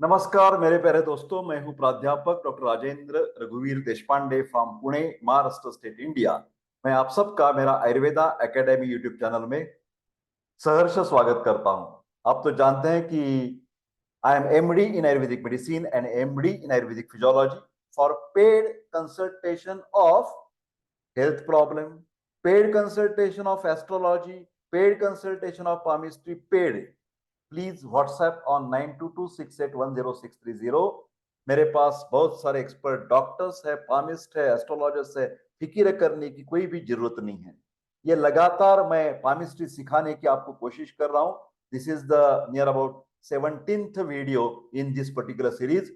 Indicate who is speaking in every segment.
Speaker 1: नमस्कार मेरे प्यारे दोस्तों, मैं हूं प्राध्यापक डॉक्टर राजेंद्र रघुवीर Deshpande from Pune, Maharashtra state, India. मैं आप सबका मेरा आयुर्वेदा एकेडमी यूट्यूब चैनल में सहर्ष स्वागत करता हूं। आप तो जानते हैं कि I am MD in Ayurvedic medicine and MD in Ayurvedic physiology for paid consultation of health problem, paid consultation of astrology, paid consultation of palmistry, paid. Please WhatsApp on 9226810630। मेरे पास बहुत सारे एक्सपर्ट डॉक्टर्स है, पामिस्ट है, एस्ट्रोलॉजर्स है। फिक्र करने की कोई भी जरूरत नहीं है। ये लगातार मैं पामिस्ट्री सिखाने की आपको कोशिश कर रहा हूं। This is the near about 17th video in this particular series.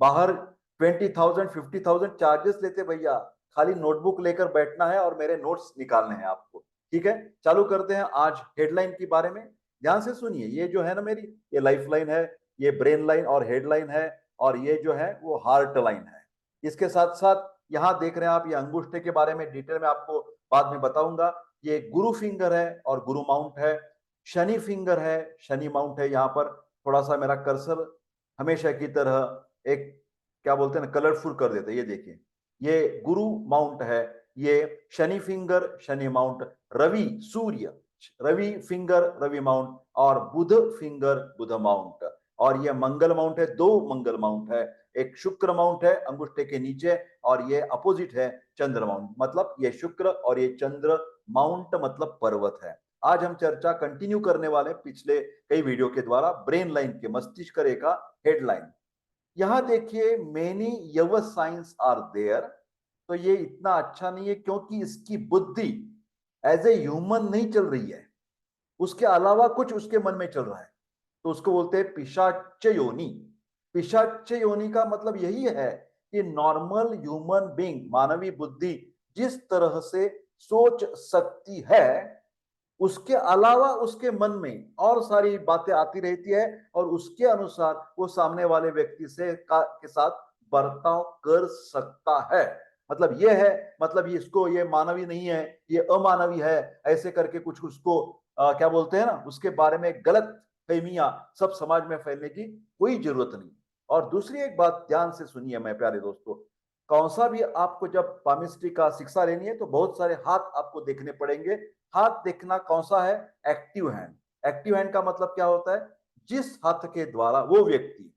Speaker 1: बाहर 20,000 50,000 चार्जेस लेते भैया, खाली नोटबुक लेकर बैठना है और मेरे नोट्स निकालने हैं आपको। ठीक है, चालू करते हैं आज हेडलाइन के बारे में। ध्यान से सुनिए, ये जो है ना मेरी, ये लाइफ लाइन है, ये ब्रेन लाइन और हेडलाइन है, और ये जो है वो हार्ट लाइन है। इसके साथ साथ यहाँ देख रहे हैं आप, ये अंगूठे के बारे में डिटेल में आपको बाद में बताऊंगा। ये गुरु फिंगर है और गुरु माउंट है। शनि फिंगर है, शनि माउंट है। यहाँ पर थोड़ा सा मेरा कर्सर हमेशा की तरह एक क्या बोलते हैं ना, कलरफुल कर देते हैं। ये देखिए, ये गुरु माउंट है, ये शनि फिंगर शनि माउंट, रवि सूर्य रवि फिंगर रवि माउंट, और बुध फिंगर बुध माउंट। और ये मंगल माउंट है, दो मंगल माउंट है। एक शुक्र माउंट है अंगूठे के नीचे, और ये अपोजिट है चंद्र माउंट। मतलब ये शुक्र और ये चंद्र माउंट मतलब पर्वत है। आज हम चर्चा कंटिन्यू करने वाले पिछले कई वीडियो के द्वारा ब्रेन लाइन के, मस्तिष्क रेखा हेडलाइन। यहां देखिए, मेनी यव साइंस आर देयर। तो ये इतना अच्छा नहीं है क्योंकि इसकी बुद्धि एज ए ह्यूमन नहीं चल रही है, उसके अलावा कुछ उसके मन में चल रहा है। तो उसको बोलते हैं पिशाच योनि। पिशाच योनि का मतलब यही है कि नॉर्मल ह्यूमन बीइंग, मानवीय बुद्धि जिस तरह से सोच सकती है, उसके अलावा उसके मन में और सारी बातें आती रहती है, और उसके अनुसार वो सामने वाले व्यक्ति के साथ बर्ताव कर सकता है। मतलब ये है, मतलब ये इसको, ये मानवीय नहीं है, ये अमानवीय है, ऐसे करके कुछ उसको क्या बोलते हैं ना, उसके बारे में गलत फहमियां सब समाज में फैलने की कोई जरूरत नहीं। और दूसरी एक बात ध्यान से सुनिए मैं प्यारे दोस्तों, कौन सा भी आपको जब पामिस्ट्री का शिक्षा लेनी है तो बहुत सारे हाथ आपको देखने पड़ेंगे। हाथ देखना कौन सा है? Active hand. एक्टिव हैंड का मतलब क्या होता है? जिस हाथ के द्वारा वो व्यक्ति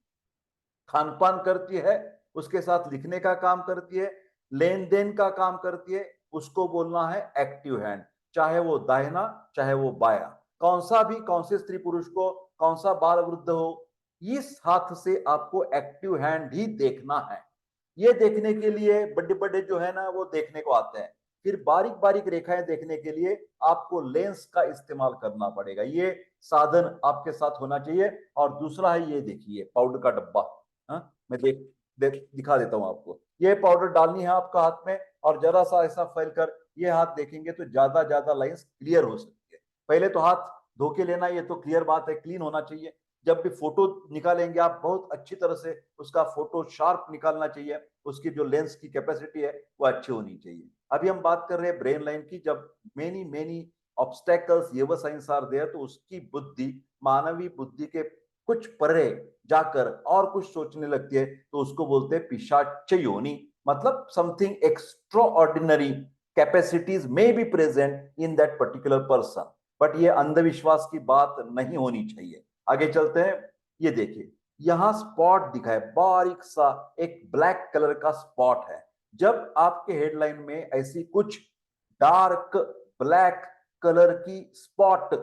Speaker 1: खान पान करती है, उसके साथ लिखने का काम करती है, लेन देन का काम करती है, उसको बोलना है एक्टिव हैंड। चाहे वो दाहिना चाहे वो बाया, कौन सा भी, कौन से स्त्री पुरुष को, कौन सा बाल वृद्ध हो, इस हाथ से आपको एक्टिव हैंड ही देखना है। ये देखने के लिए बड़े बड़े जो है ना वो देखने को आते हैं। फिर बारीक बारीक रेखाएं देखने के लिए आपको लेंस का इस्तेमाल करना पड़ेगा। ये साधन आपके साथ होना चाहिए। और दूसरा है, ये देखिए पाउडर का डब्बा। हाँ, मैं दिखा देता हूं आपको। ये पाउडर डालनी है आपका हाथ में, और जरा सा ऐसा फैल कर ये हाथ देखेंगे तो ज्यादा ज्यादा लाइंस क्लियर हो सकती है। पहले तो हाथ धो के लेना, ये तो क्लियर बात है, क्लीन होना चाहिए। जब भी फोटो निकालेंगे आप, बहुत अच्छी तरह से उसका फोटो शार्प निकालना चाहिए। उसकी जो लेंस की कैपेसिटी है वो अच्छी होनी चाहिए। अभी हम बात कर रहे हैं ब्रेन लाइन की। जब मेनी मेनी ऑब्स्टेकल्स ये साइंस आर देयर, तो उसकी बुद्धि, मानवीय बुद्धि के कुछ परे जाकर और कुछ सोचने लगती है, तो उसको बोलते हैं पिशाच योनि। मतलब something extra ordinary capacities may be present in that particular person. But ये अंधविश्वास की बात नहीं होनी चाहिए। आगे चलते हैं। ये देखिए, यहां स्पॉट दिखा है, बारीक सा एक ब्लैक कलर का स्पॉट है। जब आपके हेडलाइन में ऐसी कुछ डार्क ब्लैक कलर की स्पॉट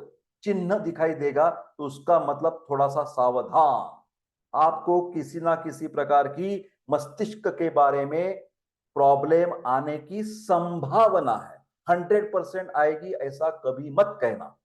Speaker 1: चिन्ह दिखाई देगा, तो उसका मतलब थोड़ा सा सावधान, आपको किसी ना किसी प्रकार की मस्तिष्क के बारे में प्रॉब्लम आने की संभावना है। 100% आएगी ऐसा कभी मत कहना,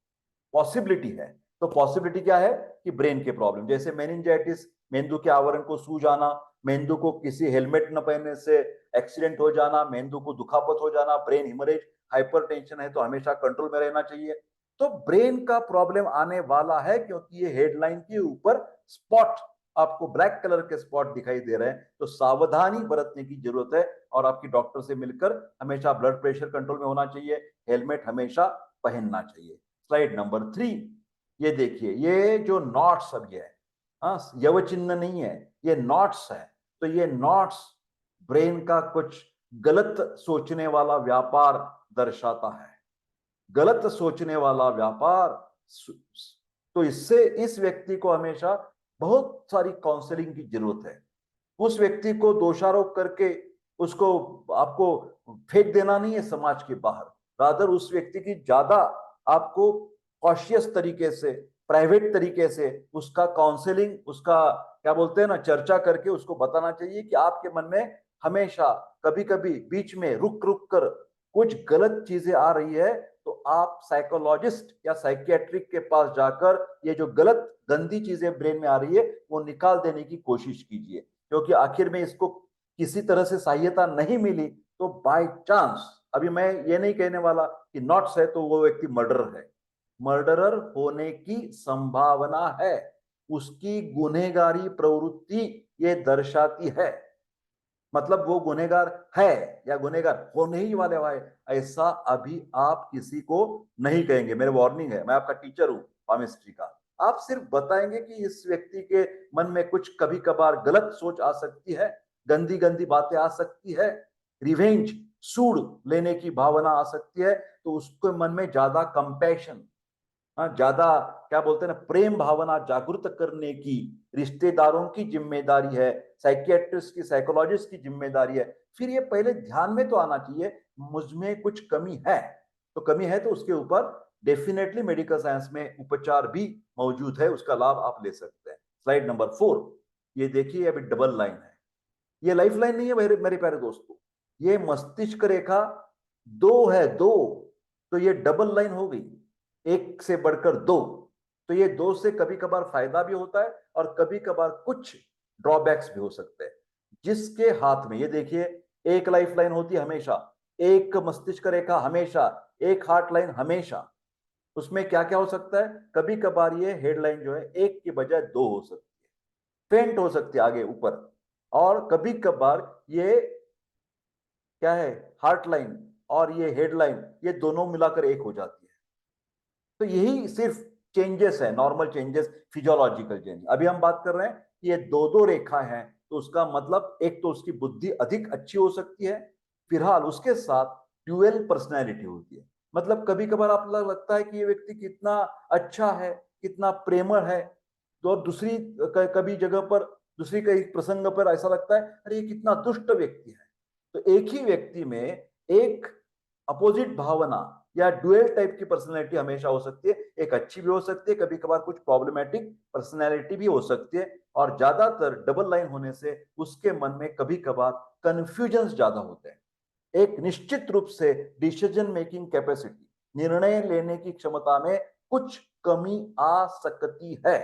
Speaker 1: पॉसिबिलिटी है। तो पॉसिबिलिटी क्या है कि ब्रेन के प्रॉब्लम, जैसे मेनिंजाइटिस, मेंदु के आवरण को सूज आना, मेंदु को किसी हेलमेट न पहनने से एक्सीडेंट हो जाना, मेंदु को दुखापत हो जाना, ब्रेन हिमरेज, हाइपरटेंशन है तो हमेशा कंट्रोल में रहना चाहिए। तो ब्रेन का प्रॉब्लम आने वाला है, क्योंकि ये हेडलाइन के ऊपर स्पॉट, आपको ब्लैक कलर के स्पॉट दिखाई दे रहे हैं, तो सावधानी बरतने की जरूरत है। और आपकी डॉक्टर से मिलकर हमेशा ब्लड प्रेशर कंट्रोल में होना चाहिए, हेलमेट हमेशा पहनना चाहिए। स्लाइड नंबर 3, ये देखिए, ये जो नॉट्स अब ये है, हाँ, यव चिन्ह नहीं है, ये नॉट्स है। तो ये नॉट्स ब्रेन का कुछ गलत सोचने वाला व्यापार दर्शाता है, गलत सोचने वाला व्यापार। तो इससे इस व्यक्ति को हमेशा बहुत सारी काउंसलिंग की जरूरत है। उस व्यक्ति को दोषारोप करके उसको आपको फेंक देना नहीं है समाज के बाहर, रादर उस व्यक्ति की ज्यादा आपको कॉशियस तरीके से, प्राइवेट तरीके से उसका काउंसलिंग, उसका क्या बोलते हैं ना, चर्चा करके उसको बताना चाहिए कि आपके मन में हमेशा कभी कभी बीच में रुक रुक कर कुछ गलत चीजें आ रही है, तो आप साइकोलॉजिस्ट या साइकियाट्रिक के पास जाकर ये जो गलत गंदी चीजें ब्रेन में आ रही है वो निकाल देने की कोशिश कीजिए। क्योंकि आखिर में इसको किसी तरह से सहायता नहीं मिली तो बाय चांस, अभी मैं ये नहीं कहने वाला कि नॉट्स है तो वो व्यक्ति मर्डरर है, मर्डरर होने की संभावना है, उसकी गुनहगारी प्रवृत्ति ये दर्शाती है। मतलब वो गुनहगार है या गुनहगार होने ही वाले है, ऐसा अभी आप किसी को नहीं कहेंगे। मेरे वार्निंग है, मैं आपका टीचर हूं पामिस्ट्री का। आप सिर्फ बताएंगे कि इस व्यक्ति के मन में कुछ कभी कभार गलत सोच आ सकती है, गंदी गंदी बातें आ सकती है, रिवेंज, सूड लेने की भावना आ सकती है, तो उसके मन में ज्यादा कंपैशन, ज्यादा क्या बोलते हैं ना, प्रेम भावना जागृत करने की रिश्तेदारों की जिम्मेदारी है, साइकियाट्रिस्ट की, साइकोलॉजिस्ट की जिम्मेदारी है। फिर ये पहले ध्यान में तो आना चाहिए मुझमें कुछ कमी है, तो कमी है तो उसके ऊपर डेफिनेटली मेडिकल साइंस में उपचार भी मौजूद है, उसका लाभ आप ले सकते हैं। स्लाइड नंबर 4, ये देखिए अभी डबल लाइन है, ये लाइफ लाइन नहीं है मेरे मेरे प्यारे दोस्तों, ये मस्तिष्क रेखा दो है, दो, तो ये डबल लाइन हो गई, एक से बढ़कर दो। तो ये दो से कभी कभार फायदा भी होता है और कभी कभार कुछ ड्रॉबैक्स भी हो सकते हैं। जिसके हाथ में, ये देखिए, एक लाइफ लाइन होती है हमेशा, एक मस्तिष्क रेखा हमेशा, एक हार्ट लाइन हमेशा, उसमें क्या क्या हो सकता है, कभी कभार ये हेडलाइन जो है एक की बजाय दो हो सकती है, फेंट हो सकती है आगे ऊपर, और कभी कभार ये क्या है, हार्ट लाइन और ये हेडलाइन ये दोनों मिलाकर एक हो जाती है। तो यही सिर्फ चेंजेस है, नॉर्मल चेंजेस, फिजियोलॉजिकल चेंज। अभी हम बात कर रहे हैं कि ये दो दो रेखा है, तो उसका मतलब एक तो उसकी बुद्धि अधिक अच्छी हो सकती है, फिलहाल उसके साथ ड्यूअल पर्सनैलिटी होती है। मतलब कभी कभार आप लगता है कि ये व्यक्ति कितना अच्छा है, कितना प्रेमळ है, तो दूसरी कभी जगह पर, दूसरी कई प्रसंग पर ऐसा लगता है अरे ये कितना दुष्ट व्यक्ति है। तो एक ही व्यक्ति में एक अपोजिट भावना या डुअल टाइप की पर्सनैलिटी हमेशा हो सकती है, एक अच्छी भी हो सकती है, कभी कभार कुछ प्रॉब्लमैटिक पर्सनैलिटी भी हो सकती है, और ज्यादातर डबल लाइन होने से उसके मन में कभी कभार कंफ्यूजन ज्यादा होते हैं। एक निश्चित रूप से डिसीजन मेकिंग कैपेसिटी, निर्णय लेने की क्षमता में कुछ कमी आ सकती है,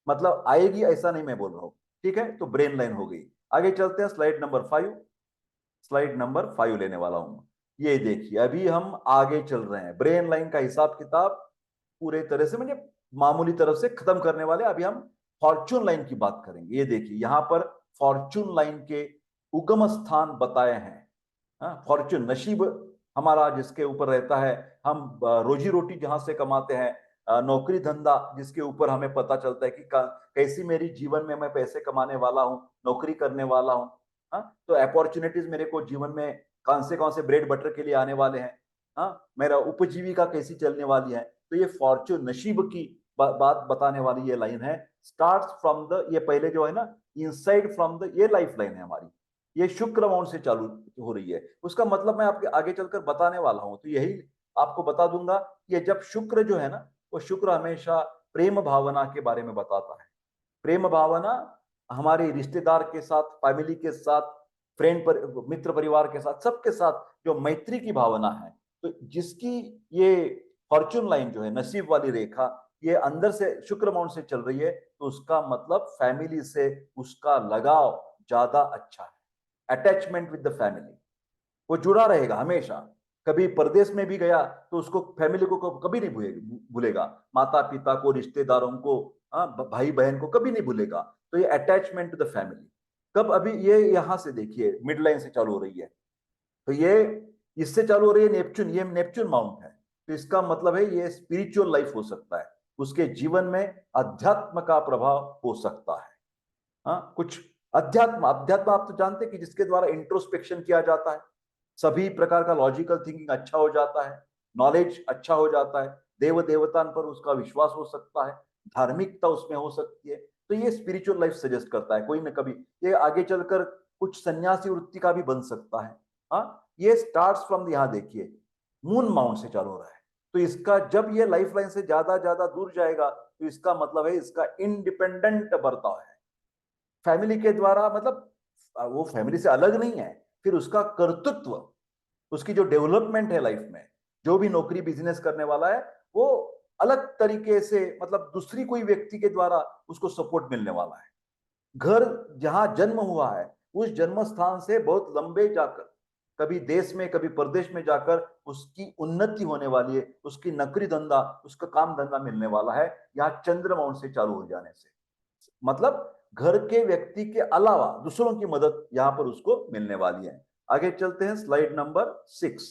Speaker 1: मतलब आएगी ऐसा नहीं मैं बोल रहा हूं, ठीक है। तो ब्रेन लाइन हो गई। आगे चलते हैं, स्लाइड नंबर 5, स्लाइड नंबर 5 लेने वाला हूं। ये देखिए अभी हम आगे चल रहे हैं, ब्रेन लाइन का हिसाब किताब पूरे तरह से मुझे मामूली तरफ से खत्म करने वाले, अभी हम फॉर्चून लाइन की बात करेंगे। ये देखिए यहां पर फॉर्चून लाइन के उगम स्थान बताए हैं। फॉर्चून नसीब हमारा जिसके ऊपर रहता है, हम रोजी रोटी जहां से कमाते हैं, नौकरी धंधा जिसके ऊपर हमें पता चलता है कि कैसी मेरी जीवन में मैं पैसे कमाने वाला हूं, नौकरी करने वाला हूं। तो अपॉर्चुनिटीज मेरे को जीवन में कौन से ब्रेड बटर के लिए आने वाले हैं, मेरा उपजीविका कैसी चलने वाली है। तो ये फॉर्चून नसीब की बात बताने वाली ये लाइन है। स्टार्ट फ्रॉम द, ये पहले जो है ना, इनसाइड फ्रॉम द, ये लाइफ लाइन है हमारी, ये शुक्र माउंट से चालू हो रही है। उसका मतलब मैं आपके आगे चलकर बताने वाला हूं, तो यही आपको बता दूंगा। ये जब शुक्र जो है ना, वो शुक्र हमेशा प्रेम भावना के बारे में बताता है। प्रेम भावना हमारे रिश्तेदार के साथ, फैमिली के साथ, फ्रेंड पर, मित्र परिवार के साथ, सबके साथ जो मैत्री की भावना है। तो जिसकी ये फॉर्चून लाइन जो है, नसीब वाली रेखा, ये अंदर से शुक्र माउंट से चल रही है, तो उसका मतलब फैमिली से उसका लगाव ज्यादा अच्छा है, अटैचमेंट विद द फैमिली, वो जुड़ा रहेगा हमेशा। कभी परदेश में भी गया तो उसको, फैमिली को कभी नहीं भूलेगा, माता पिता को, रिश्तेदारों को, भाई बहन को कभी नहीं भूलेगा। तो ये अटैचमेंट टू द फैमिली। कब, अभी ये यहां से देखिए मिड लाइन से चालू हो रही है, तो ये इससे चालू हो रही है नेपच्यून, ये नेपच्यून माउंट है, तो इसका मतलब है ये स्पिरिचुअल लाइफ हो सकता है। उसके जीवन में अध्यात्म का प्रभाव हो सकता है। हाँ, कुछ अध्यात्म अध्यात्म आप तो जानते हैं कि जिसके द्वारा इंट्रोस्पेक्शन किया जाता है, सभी प्रकार का लॉजिकल थिंकिंग अच्छा हो जाता है, नॉलेज अच्छा हो जाता है, देव देवता पर उसका विश्वास हो सकता है, धार्मिकता उसमें हो सकती है। तो ये स्पिरिचुअल लाइफ सजेस्ट करता है कोई ना कभी ये आगे चलकर कुछ सन्यासी वृत्ति का भी बन सकता है। हाँ, ये स्टार्ट्स फ्रॉम, यहाँ देखिए मून माउंट से चालू हो रहा है, तो इसका जब ये लाइफ लाइन से ज्यादा ज्यादा दूर जाएगा तो इसका मतलब है इसका इंडिपेंडेंट बर्ताव है, फैमिली के द्वारा, मतलब वो फैमिली से अलग नहीं है, फिर उसका कर्तृत्व, उसकी जो डेवलपमेंट है लाइफ में, जो भी नौकरी बिजनेस करने वाला है वो अलग तरीके से, मतलब दूसरी कोई व्यक्ति के द्वारा उसको सपोर्ट मिलने वाला है। घर जहां जन्म हुआ है उस जन्म स्थान से बहुत लंबे जाकर, कभी देश में कभी प्रदेश में जाकर उसकी उन्नति होने वाली है, उसकी नौकरी धंधा, उसका काम धंधा मिलने वाला है यहाँ चंद्रमा से चालू हो जाने से। मतलब घर के व्यक्ति के अलावा दूसरों की मदद यहां पर उसको मिलने वाली है। आगे चलते हैं, स्लाइड नंबर 6,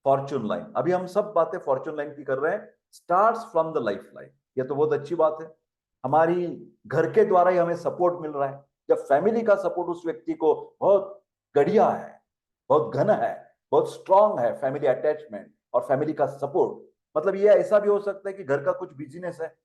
Speaker 1: फॉर्चून लाइन। अभी हम सब बातें फॉर्चून लाइन की कर रहे हैं, starts from the life line. ये तो बहुत अच्छी बात है, हमारी घर के द्वारा ही हमें सपोर्ट मिल रहा है। जब फैमिली का सपोर्ट उस व्यक्ति को बहुत बढ़िया है, बहुत घन है, बहुत स्ट्रांग है, फैमिली अटैचमेंट और फैमिली का सपोर्ट, मतलब ये ऐसा भी हो सकता है कि घर का कुछ बिजनेस है,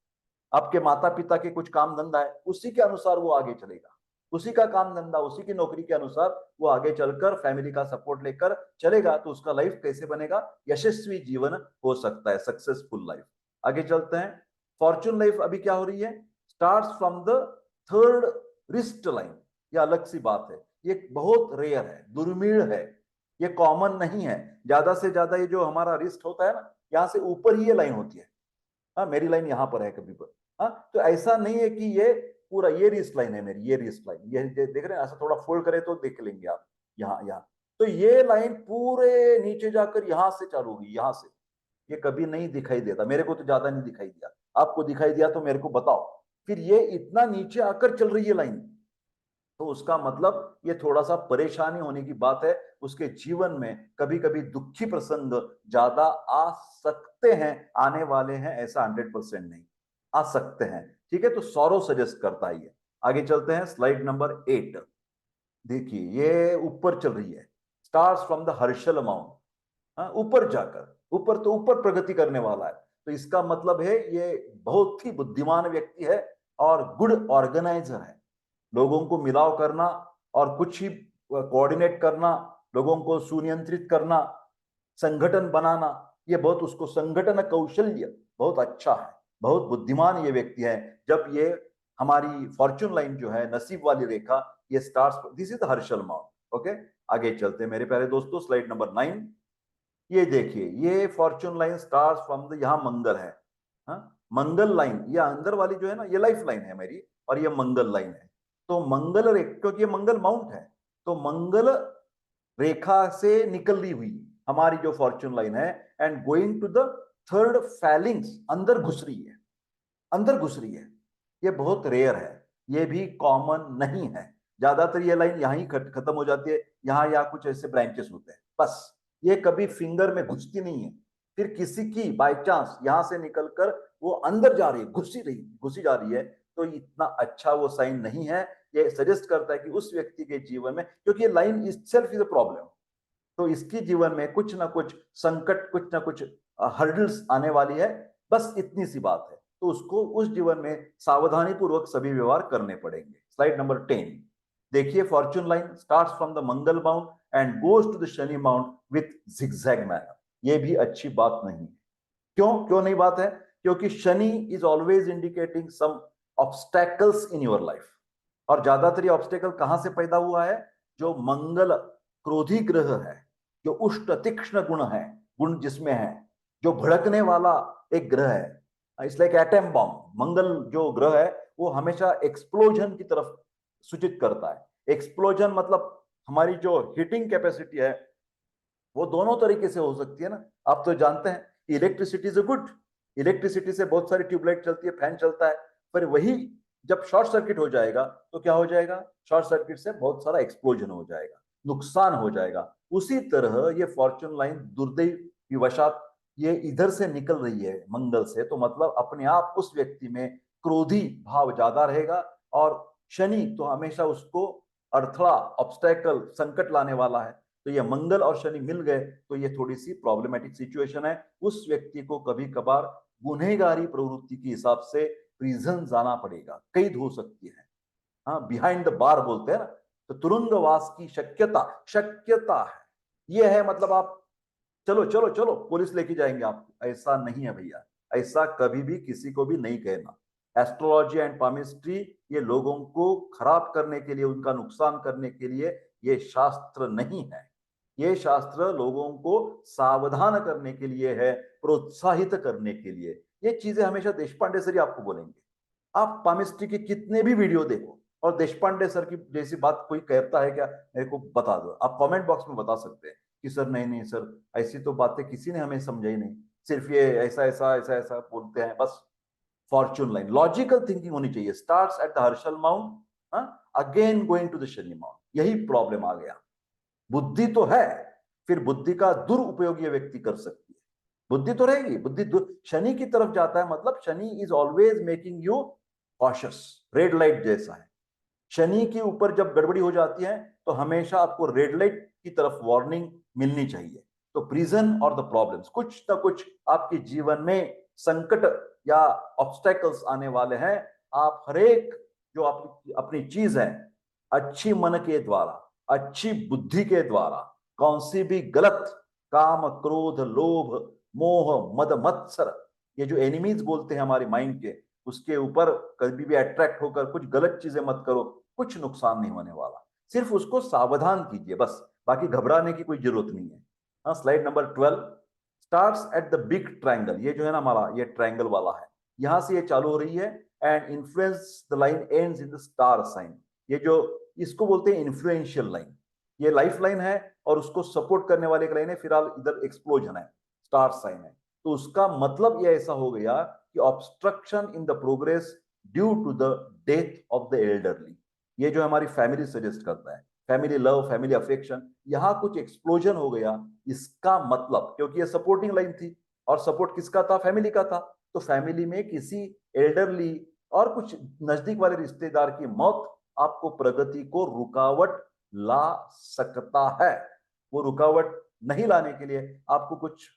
Speaker 1: आपके माता पिता के कुछ काम धंधा है, उसी के अनुसार वो आगे चलेगा, उसी का काम धंधा, उसी की नौकरी के अनुसार वो आगे चलकर फैमिली का सपोर्ट लेकर चलेगा, तो उसका लाइफ कैसे बनेगा, यशस्वी जीवन हो सकता है, सक्सेसफुल लाइफ। आगे चलते हैं, फॉर्चून लाइफ अभी क्या हो रही है, starts from the third wrist line. ये अलग सी बात है, ये बहुत रेयर है, दुर्मिळ है, ये कॉमन नहीं है। ज्यादा से ज्यादा ये जो हमारा रिस्ट होता है ना, यहां से ऊपर ही ये लाइन होती है। हाँ, मेरी लाइन यहां पर है कभी पर। हाँ, तो ऐसा नहीं है कि ये पूरा ये रिस्ट लाइन है मेरी, ये रिस्ट लाइन, ये देख रहे हैं, ऐसा थोड़ा फोल्ड करें तो देख लेंगे आप, यहाँ यहाँ तो ये लाइन पूरे नीचे जाकर यहां से चालू हुई, यहां से। ये कभी नहीं दिखाई देता, मेरे को तो ज्यादा नहीं दिखाई दिया, आपको दिखाई दिया तो मेरे को बताओ। फिर ये इतना नीचे आकर चल रही है लाइन, तो उसका मतलब ये थोड़ा सा परेशानी होने की बात है, उसके जीवन में कभी कभी दुखी प्रसंग ज्यादा आ सकते हैं, आने वाले हैं ऐसा 100% नहीं, आ सकते हैं। ठीक है, तो सौरव सजेस्ट करता है ये। आगे चलते हैं, स्लाइड नंबर 8। देखिए ये ऊपर चल रही है, stars from the Herschel mount. ऊपर जाकर, ऊपर तो ऊपर प्रगति करने वाला है, तो इसका मतलब है ये बहुत ही बुद्धिमान व्यक्ति है और गुड ऑर्गेनाइजर है, लोगों को मिलाव करना और कुछ ही कोऑर्डिनेट करना, लोगों को सुनियंत्रित करना, संगठन बनाना, ये बहुत उसको संगठन कौशल्य बहुत अच्छा है, बहुत बुद्धिमान ये व्यक्ति है। जब ये हमारी फॉर्चून लाइन जो है, नसीब वाली रेखा, ये stars, this is Harshal mount. Okay, आगे चलते हैं मेरे प्यारे दोस्तों, स्लाइड नंबर 9। ये देखिए ये fortune line stars from the, यहाँ मंगल है। हाँ, मंगल लाइन, ये अंदर वाली जो है ना, ये लाइफ लाइन है मेरी, और ये मंगल लाइन है। तो मंगल रेखा, क्योंकि ये मंगल माउंट है, तो मंगल रेखा से निकली हुई हमारी जो फॉर्चून लाइन है, and going to the third phalanges, अंदर घुस रही है, अंदर घुस रही है। ये बहुत रेयर है, ये भी कॉमन नहीं है। ज्यादातर ये लाइन यहां ही खत्म हो जाती है, यहाँ या कुछ ऐसे ब्रांचेस होते हैं बस, ये कभी फिंगर में घुसती नहीं है। फिर किसी की बाय चांस यहां से निकलकर वो अंदर जा रही है, घुसी जा रही है, तो इतना अच्छा वो साइन नहीं है। ये सजेस्ट करता है कि उस व्यक्ति के जीवन में, क्योंकि ये line itself is a problem, तो इसकी जीवन में कुछ ना कुछ संकट, कुछ ना कुछ हर्डल्स आने वाली है, बस इतनी सी बात है। तो उसको उस जीवन में सावधानी पूर्वक सभी व्यवहार करने पड़ेंगे। स्लाइड नंबर 10 देखिए, fortune line starts from the Mangal mount and goes to the Shani mount with zigzag manner. ये भी अच्छी बात नहीं है। क्यों क्यों नहीं बात है, क्योंकि Shani is always indicating some obstacles in your life, और ज्यादातर ये ऑब्स्टेकल कहां से पैदा हुआ है, जो मंगल क्रोधी ग्रह है, जो उष्ण तीक्ष्ण गुण है, गुण जिसमें है, जो भड़कने वाला एक ग्रह है, इसलिए एक एटम बॉम्ब, मंगल जो ग्रह है वो हमेशा एक्सप्लोजन की तरफ सूचित करता है। एक्सप्लोजन मतलब हमारी जो हीटिंग कैपेसिटी है वो दोनों तरीके से हो सकती है ना, आप तो जानते हैं इलेक्ट्रिसिटी इज गुड, इलेक्ट्रिसिटी से बहुत सारी ट्यूबलाइट चलती है, फैन चलता है, पर वही जब शॉर्ट सर्किट हो जाएगा तो क्या हो जाएगा, शॉर्ट सर्किट से बहुत सारा एक्सप्लोजन हो जाएगा, नुकसान हो जाएगा। उसी तरह ये फॉर्चून लाइन दुर्दैवी वशात ये इधर से निकल रही है मंगल से, तो मतलब अपने आप उस व्यक्ति में क्रोधी भाव ज्यादा रहेगा, और शनि तो हमेशा उसको अड़थड़ा, ऑब्स्टेकल, संकट लाने वाला है। तो ये मंगल और शनि मिल गए तो ये थोड़ी सी प्रॉब्लमेटिक सिचुएशन है। उस व्यक्ति को कभी कभार गुनहगारी प्रवृत्ति के हिसाब से प्रिजन जाना पड़ेगा, कैद हो सकती है। हाँ, बिहाइंड द बार बोलते हैं ना, तो तुरुंगवास की शक्यता शक्यता है। ये है मतलब आप चलो चलो चलो पुलिस लेके जाएंगे आपको, ऐसा नहीं है भैया। ऐसा कभी भी किसी को भी नहीं कहना। एस्ट्रोलॉजी एंड पामिस्ट्री ये लोगों को खराब करने के लिए, उनका नुकसान करने के लिए ये शास्त्र नहीं है। ये शास्त्र लोगों को सावधान करने के लिए है, प्रोत्साहित करने के लिए। ये चीजें हमेशा देशपांडे सर ही आपको बोलेंगे। आप पामिस्ट्री के कितने भी वीडियो देखो, और देशपांडे सर की जैसी बात कोई कहता है क्या, मेरे को बता दो। आप कमेंट बॉक्स में बता सकते हैं कि सर नहीं नहीं सर, ऐसी तो बातें किसी ने हमें समझाई नहीं, सिर्फ ये ऐसा ऐसा ऐसा ऐसा बोलते हैं बस। फॉर्चून लाइन, लॉजिकल थिंकिंग होनी चाहिए। Starts at the Herschel mount, again going to the Shani mount. यही प्रॉब्लम आ गया। बुद्धि तो है, फिर बुद्धि का दुरुपयोग ये व्यक्ति कर सकती है। बुद्धि तो रहेगी, बुद्धि शनि की तरफ जाता है, मतलब Shani is always making you cautious, red light जैसा है। शनि के ऊपर जब गड़बड़ी हो जाती है तो हमेशा आपको रेड लाइट की तरफ वार्निंग मिलनी चाहिए। तो प्रिजन और द प्रॉब्लम्स, कुछ ना कुछ आपके जीवन में संकट या ऑब्स्टेकल्स आने वाले हैं। आप हरेक जो अपनी चीज है, अच्छी मन के द्वारा, अच्छी बुद्धि के द्वारा, कौन सी भी गलत काम, क्रोध, लोभ, मोह, मद, मत्सर, ये जो एनिमीज बोलते हैं हमारे माइंड के, उसके ऊपर कभी भी अट्रैक्ट होकर कुछ गलत चीजें मत करो। कुछ नुकसान नहीं होने वाला, सिर्फ उसको सावधान कीजिए बस, बाकी घबराने की कोई जरूरत नहीं है। हाँ, slide number 12। Starts at the big triangle, ये जो है ना हमारा ये ट्रायंगल वाला है, यहां से ये चालू हो रही है। And influence the line ends in the star sign. ये जो इसको बोलते हैं इन्फ्लुएंशियल लाइन, ये लाइफ लाइन है और उसको सपोर्ट करने वाले एक लाइन है, फिलहाल इधर एक्सप्लोजन है, स्टार साइन है। तो उसका मतलब ये ऐसा हो गया कि obstruction in the progress due to the death of the elderly. ये जो हमारी फैमिली सजेस्ट करता है, फैमिली लव, फैमिली अफेक्शन, यहां कुछ एक्सप्लोजन हो गया। इसका मतलब, क्योंकि ये सपोर्टिंग लाइन थी, और सपोर्ट किसका था, फैमिली का था, तो फैमिली में किसी एल्डरली और कुछ नजदीक वाले रिश्तेदार की मौत आपको प्रगति को रुकावट ला सकता है। वो रुकावट नहीं लाने के लिए आपको कुछ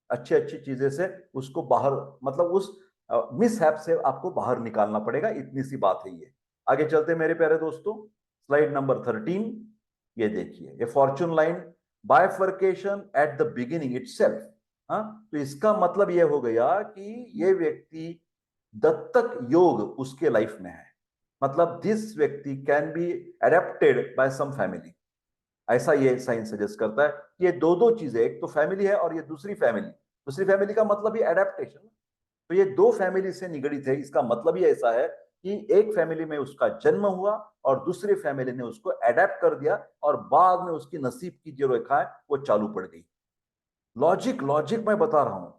Speaker 1: अच्छी अच्छी चीजें से उसको बाहर, मतलब उस मिसहैप से आपको बाहर निकालना पड़ेगा। इतनी सी बात है ये। आगे चलते मेरे प्यारे दोस्तों, स्लाइड नंबर 13। ये देखिए, ये fortune line, bifurcation at the beginning itself. हाँ, तो इसका मतलब ये हो गया कि ये व्यक्ति, दत्तक योग उसके लाइफ में है। मतलब दिस व्यक्ति can be adapted by some family. ऐसा ये साइंस सजेस्ट करता है कि ये दो दो चीजें, एक तो फैमिली है और ये दूसरी फैमिली। दूसरी फैमिली का मतलब ये एडेप्टेशन। तो ये दो फैमिली से निगड़ित है। इसका मतलब ये ऐसा है कि एक फैमिली में उसका जन्म हुआ और दूसरी फैमिली ने उसको एडेप्ट कर दिया, और बाद में उसकी नसीब की जो रेखा है वो चालू पड़ गई। लॉजिक लॉजिक मैं बता रहा हूं।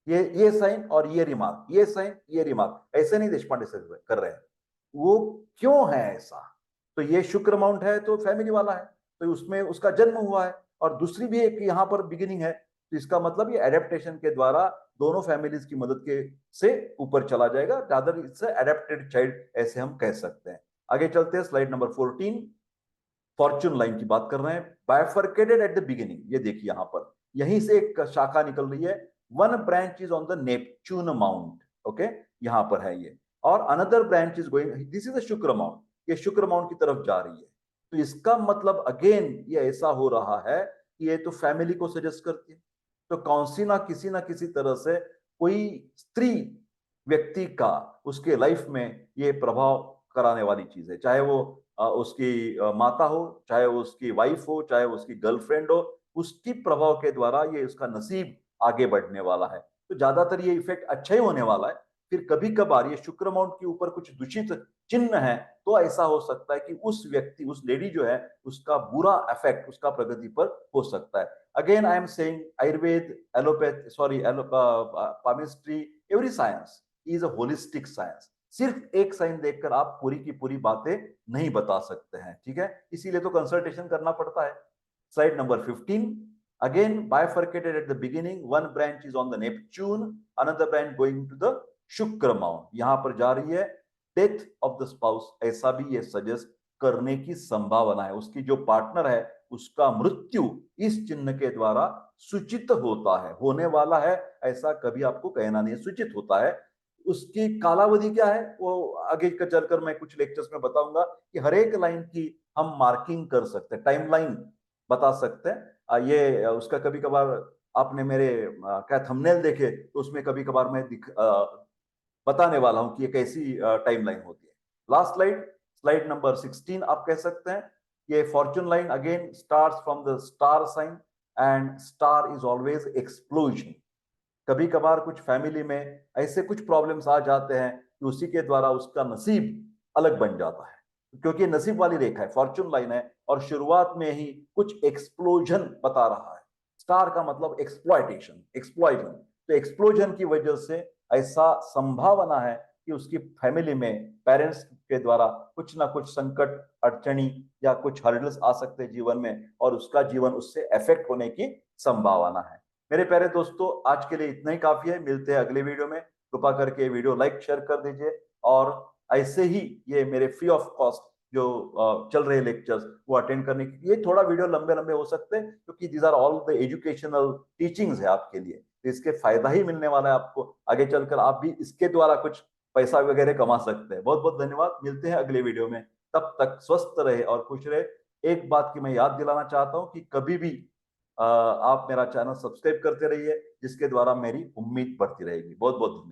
Speaker 1: ये साइन और ये रिमार्क, ये साइन ये रिमार्क, ऐसे नहीं देशपांडे से कर रहे हैं। वो क्यों है ऐसा, तो ये शुक्र माउंट है तो फैमिली वाला है, तो उसमें उसका जन्म हुआ है, और दूसरी भी एक यहां पर बिगिनिंग है। तो इसका मतलब ये एडेप्टेशन के द्वारा दोनों फैमिलीज की मदद के से ऊपर चला जाएगा। रादर इट्स एडेप्टेड चाइल्ड, ऐसे हम कह सकते हैं। आगे चलते हैं, स्लाइड नंबर 14। फॉर्चून लाइन की बात कर रहे हैं, बाइफर्केटेड एट द बिगिनिंग। ये देखिए यहां पर, यहीं से एक शाखा निकल रही है। One branch is on the Neptune mount, okay, यहां पर है ये। और another branch is going, this is a शुक्र माउंट, ये शुक्र माउंट की तरफ जा रही है। तो इसका मतलब अगेन ये ऐसा हो रहा है कि ये तो फैमिली को सजेस्ट करती है। तो कौन सी ना किसी तरह से कोई स्त्री व्यक्ति का उसके लाइफ में ये प्रभाव कराने वाली चीज है। चाहे वो उसकी माता हो, चाहे वो उसकी वाइफ हो, चाहे वो उसकी गर्लफ्रेंड हो, उसकी प्रभाव के द्वारा ये उसका नसीब आगे बढ़ने वाला है। तो ज्यादातर ये इफेक्ट अच्छा ही होने वाला है। फिर कभी कभार ये शुक्र माउंट के ऊपर कुछ दूषित चिन्ह है, तो ऐसा हो सकता है कि उस व्यक्ति, उस लेडी जो है, उसका बुरा इफेक्ट उसका प्रगति पर हो सकता है। Again I am saying, Ayurveda, allopath, sorry, palmistry, every science is a holistic science. सिर्फ एक साइन देखकर आप पूरी की पूरी बातें नहीं बता सकते हैं, ठीक है, इसीलिए तो कंसल्टेशन करना पड़ता है। Slide number 15। Again, bifurcated at the beginning, one branch is on the Neptune, another branch going to the Shukra mount. यहां पर जा रही है डेथ ऑफ द स्पाउस, ऐसा भी ये सजेस्ट करने की संभावना है। उसकी जो पार्टनर है उसका मृत्यु इस चिन्ह के द्वारा सूचित होता है, होने वाला है, ऐसा कभी आपको कहना नहीं है, सूचित होता है। उसकी कालावधि क्या है वो आगे चलकर मैं कुछ लेक्चर्स में बताऊंगा कि हर एक लाइन की हम मार्किंग कर सकते हैं, टाइमलाइन बता सकते हैं। ये उसका कभी कभार आपने मेरे क्या थंबनेल देखे तो उसमें कभी कभार मैं बताने वाला हूं कि ये कैसी टाइमलाइन होती है। लास्ट स्लाइड, स्लाइड नंबर 16 आप कह सकते हैं। ये fortune line again starts from the star sign and star is always explosion. कभी कभार कुछ फैमिली में ऐसे कुछ प्रॉब्लम्स आ जाते हैं कि उसी के द्वारा उसका नसीब अलग बन जाता है, क्योंकि नसीब वाली रेखा है, फॉर्चून लाइन है, और शुरुआत में ही कुछ एक्सप्लोजन बता रहा है। स्टार का मतलब एक्सप्लॉयटेशन, एक्सप्लॉयजन, तो एक्सप्लोजन की वजह से ऐसा संभावना है कि उसकी फैमिली में पेरेंट्स के द्वारा कुछ ना कुछ संकट, अड़चनी या कुछ हर्डल्स आ सकते हैं जीवन में, और उसका जीवन उससे अफेक्ट होने की संभावना है। मेरे प्यारे दोस्तों, आज के लिए इतना ही काफी है। मिलते हैं अगले वीडियो में। कृपा करके वीडियो लाइक शेयर कर दीजिए, और ऐसे ही ये मेरे फ्री ऑफ कॉस्ट जो चल रहे लेक्चर्स वो अटेंड करने की, ये थोड़ा वीडियो लंबे लंबे हो सकते हैं क्योंकि these are all the educational teachings है आपके लिए, तो इसके फायदा ही मिलने वाला है आपको। आगे चलकर आप भी इसके द्वारा कुछ पैसा वगैरह कमा सकते हैं। बहुत बहुत धन्यवाद, मिलते हैं अगले वीडियो में। तब तक स्वस्थ रहे और खुश रहे। एक बात की मैं याद दिलाना चाहता हूं कि कभी भी आप मेरा चैनल सब्सक्राइब करते रहिए, जिसके द्वारा मेरी उम्मीद बढ़ती रहेगी। बहुत बहुत धन्यवाद।